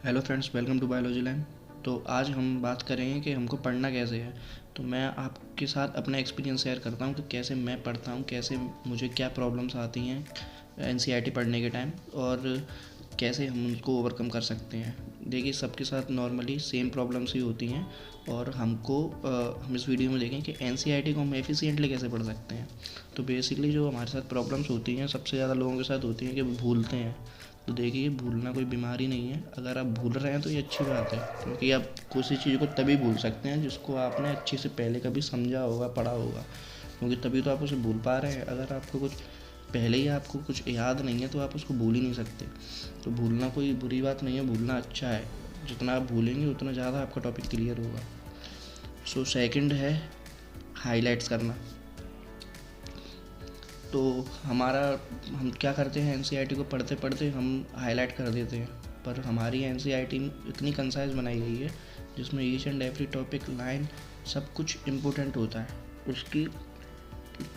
Hello friends, welcome to biology lab. तो आज हम बात करेंगे कि हमको पढ़ना कैसे है। तो मैं आपके साथ अपना एक्सपीरियंस शेयर करता हूँ कि कैसे मैं पढ़ता हूँ, कैसे मुझे क्या प्रॉब्लम्स आती हैं एनसीईआरटी पढ़ने के टाइम, और कैसे हम उनको ओवरकम कर सकते हैं। देखिए, सबके साथ नॉर्मली सेम प्रॉब्लम्स ही होती हैं, और हम इस वीडियो में देखें कि एनसीईआरटी को हम एफिशिएंटली कैसे पढ़ सकते हैं। तो बेसिकली जो हमारे साथ प्रॉब्लम्स होती हैं, सबसे ज़्यादा लोगों के साथ होती हैं कि वो भूलते हैं। तो देखिए, भूलना कोई बीमारी नहीं है। अगर आप भूल रहे हैं तो ये अच्छी बात है, क्योंकि आप किसी चीज़ को तभी भूल सकते हैं जिसको आपने अच्छे से पहले कभी समझा होगा, पढ़ा होगा, क्योंकि तभी तो आप उसे भूल पा रहे हैं। अगर आपको कुछ पहले ही आपको कुछ याद नहीं है तो आप उसको भूल ही नहीं सकते। तो भूलना कोई बुरी बात नहीं है, भूलना अच्छा है। जितना आप भूलेंगे उतना ज़्यादा आपका टॉपिक क्लियर होगा। सो सेकंड है हाईलाइट्स करना। तो हम क्या करते हैं, एनसीईआरटी को पढ़ते पढ़ते हम हाईलाइट कर देते हैं। पर हमारी एनसीईआरटी इतनी कंसाइज बनाई गई है जिसमें each and every topic line सब कुछ इम्पोर्टेंट होता है। उसकी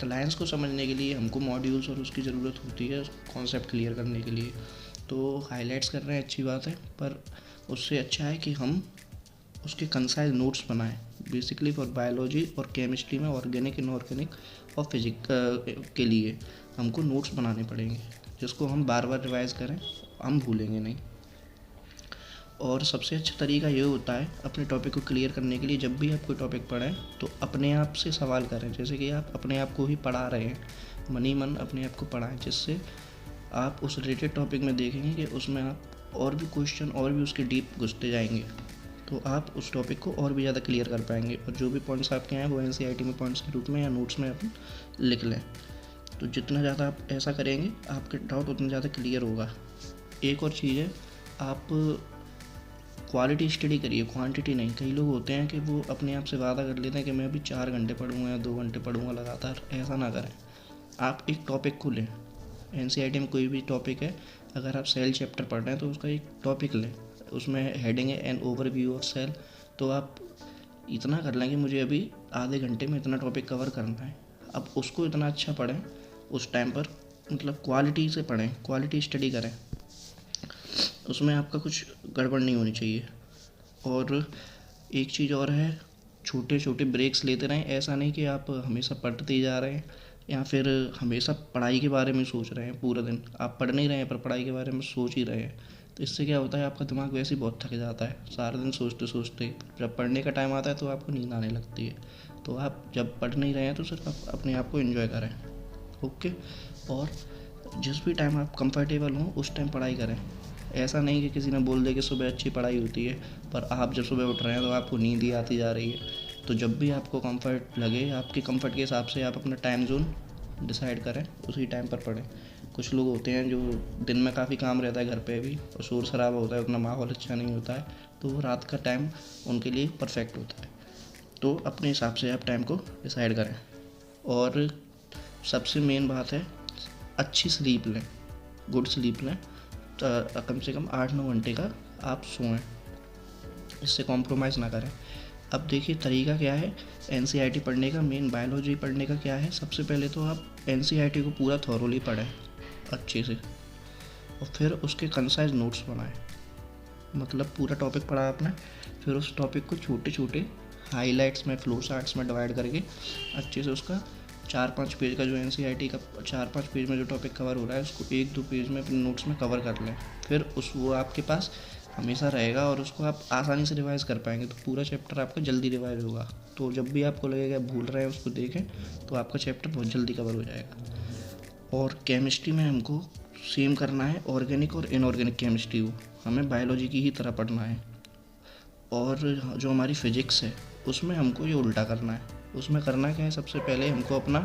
लाइन्स को समझने के लिए हमको मॉड्यूल्स और उसकी ज़रूरत होती है कॉन्सेप्ट क्लियर करने के लिए। तो हाईलाइट्स कर रहे हैं, अच्छी बात है, पर उससे अच्छा है कि हम उसके कंसाइज नोट्स बनाएं। बेसिकली फॉर बायोलॉजी और केमिस्ट्री में ऑर्गेनिक, इनऑर्गेनिक और फिजिक के लिए हमको नोट्स बनाने पड़ेंगे, जिसको हम बार बार रिवाइज करें, हम भूलेंगे नहीं। और सबसे अच्छा तरीका ये होता है अपने टॉपिक को क्लियर करने के लिए, जब भी आप कोई टॉपिक पढ़ें तो अपने आप से सवाल करें, जैसे कि आप अपने आप को ही पढ़ा रहे हैं, मन ही मन अपने आप को पढ़ाएं, जिससे आप उस रिलेटेड टॉपिक में देखेंगे कि उसमें आप और भी क्वेश्चन और भी उसके डीप घुसते जाएंगे, तो आप उस टॉपिक को और भी ज़्यादा क्लियर कर पाएंगे। और जो भी पॉइंट्स आपके हैं वो एनसीईआरटी में पॉइंट्स के रूप में या नोट्स में अपन लिख लें। तो जितना ज़्यादा आप ऐसा करेंगे, आपके डाउट उतना ज़्यादा क्लियर होगा। एक और चीज़ है, आप क्वालिटी स्टडी करिए, क्वांटिटी नहीं। कई लोग होते हैं कि वो अपने आप से वादा कर लेते हैं कि मैं अभी 4 घंटे पढ़ूँगा या 2 घंटे पढ़ूँगा लगातार। ऐसा ना करें। आप एक टॉपिक को लें। एनसीईआरटी में कोई भी टॉपिक है, अगर आप सेल चैप्टर पढ़ रहे हैं तो उसका एक टॉपिक लें, उसमें हेडिंग है एन ओवरव्यू ऑफ सेल। तो आप इतना कर लें कि मुझे अभी आधे घंटे में इतना टॉपिक कवर करना है। अब उसको इतना अच्छा पढ़ें उस टाइम पर, मतलब क्वालिटी से पढ़ें, क्वालिटी स्टडी करें, उसमें आपका कुछ गड़बड़ नहीं होनी चाहिए। और एक चीज़ और है, छोटे छोटे ब्रेक्स लेते रहें। ऐसा नहीं कि आप हमेशा पढ़ते ही जा रहे हैं या फिर हमेशा पढ़ाई के बारे में सोच रहे हैं। पूरा दिन आप पढ़ नहीं रहे हैं पर पढ़ाई के बारे में सोच ही रहे हैं, तो इससे क्या होता है, आपका दिमाग वैसे ही बहुत थक जाता है सारा दिन सोचते सोचते। जब पढ़ने का टाइम आता है तो आपको नींद आने लगती है। तो आप जब पढ़ नहीं रहे हैं तो सिर्फ आप अपने आप को एंजॉय करें। ओके। और जिस भी टाइम आप कंफर्टेबल हों उस टाइम पढ़ाई करें। ऐसा नहीं कि किसी ने बोल दिया कि सुबह अच्छी पढ़ाई होती है, पर आप जब सुबह उठ रहे हैं तो आपको नींद ही आती जा रही है। तो जब भी आपको कंफर्ट लगे, आपके कंफर्ट के हिसाब से आप अपना टाइम जोन डिसाइड करें, उसी टाइम पर पढ़ें। कुछ लोग होते हैं जो दिन में काफ़ी काम रहता है घर पे भी, और शोर शराबा होता है, उतना माहौल अच्छा नहीं होता है, तो वो रात का टाइम उनके लिए परफेक्ट होता है। तो अपने हिसाब से आप टाइम को डिसाइड करें। और सबसे मेन बात है, अच्छी स्लीप लें, गुड स्लीप लें। कम से कम 8-9 घंटे का आप सोएं, इससे कॉम्प्रोमाइज़ ना करें। अब देखिए, तरीका क्या है एनसीईआरटी पढ़ने का, मेन बायोलॉजी पढ़ने का क्या है। सबसे पहले तो आप एनसीईआरटी को पूरा थॉरोली पढ़ें अच्छे से, और फिर उसके कंसाइज नोट्स बनाएं। मतलब पूरा टॉपिक पढ़ा आपने, फिर उस टॉपिक को छोटे छोटे हाईलाइट्स में, फ्लो चार्ट्स में डिवाइड करके अच्छे से उसका 4-5 पेज का जो एनसीईआरटी का 4-5 पेज में जो टॉपिक कवर हो रहा है उसको 1-2 पेज में अपने नोट्स में कवर कर लें। फिर वो आपके पास हमेशा रहेगा और उसको आप आसानी से रिवाइज़ कर पाएंगे। तो पूरा चैप्टर आपका जल्दी रिवाइज होगा। तो जब भी आपको लगेगा भूल रहे हैं उसको देखें, तो आपका चैप्टर बहुत जल्दी कवर हो जाएगा। और केमिस्ट्री में हमको सेम करना है, ऑर्गेनिक और इनऑर्गेनिक केमिस्ट्री को हमें बायोलॉजी की ही तरह पढ़ना है। और जो हमारी फिजिक्स है उसमें हमको ये उल्टा करना है। उसमें करना क्या है, सबसे पहले हमको अपना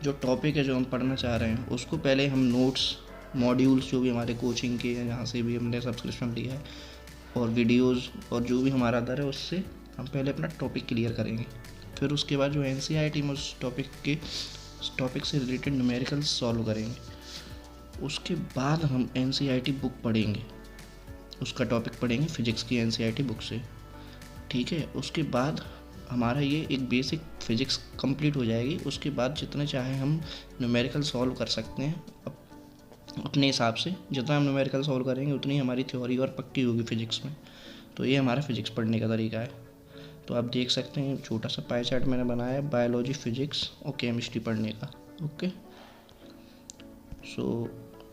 जो टॉपिक है जो हम पढ़ना चाह रहे हैं उसको पहले हम नोट्स, मॉड्यूल्स जो भी हमारे कोचिंग के हैं, जहाँ से भी हमने सब्सक्रिप्शन लिया है, और वीडियोस और जो भी हमारा अदर है, उससे हम पहले अपना टॉपिक क्लियर करेंगे। फिर उसके बाद जो एनसीईआरटी में उस टॉपिक से रिलेटेड न्यूमेरिकल्स सॉल्व करेंगे। उसके बाद हम एनसीईआरटी बुक पढ़ेंगे, उसका टॉपिक पढ़ेंगे फिजिक्स की एनसीईआरटी बुक से। ठीक है, उसके बाद हमारा ये एक बेसिक फिजिक्स कंप्लीट हो जाएगी। उसके बाद जितने चाहे हम न्यूमेरिकल सॉल्व कर सकते हैं। अब अपने हिसाब से जितना हम न्यूमेरिकल सॉल्व करेंगे उतनी हमारी थ्योरी और पक्की होगी फिजिक्स में। तो ये हमारा फिजिक्स पढ़ने का तरीका है। तो आप देख सकते हैं छोटा सा पाई चार्ट मैंने बनाया है बायोलॉजी, फिजिक्स और केमिस्ट्री पढ़ने का। ओके सो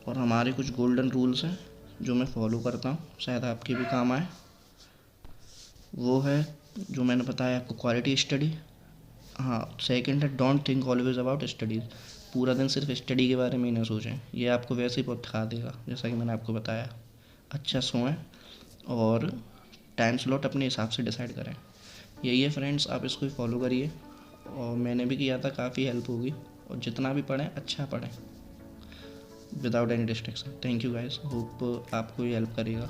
और हमारे कुछ गोल्डन रूल्स हैं जो मैं फॉलो करता हूँ, शायद आपके भी काम आए। वो है जो मैंने बताया आपको, क्वालिटी स्टडी। हाँ, सेकंड है don't think always about studies. पूरा दिन सिर्फ स्टडी के बारे में ही ना सोचें, ये आपको वैसे ही बहुत थका देगा, जैसा कि मैंने आपको बताया। अच्छा सोएं और टाइम स्लॉट अपने हिसाब से डिसाइड करें। यही है फ्रेंड्स, आप इसको ही फॉलो करिए और मैंने भी किया था, काफ़ी हेल्प होगी। और जितना भी पढ़ें अच्छा पढ़ें without any distraction. Thank you guys, hope आपको ये हेल्प करेगा।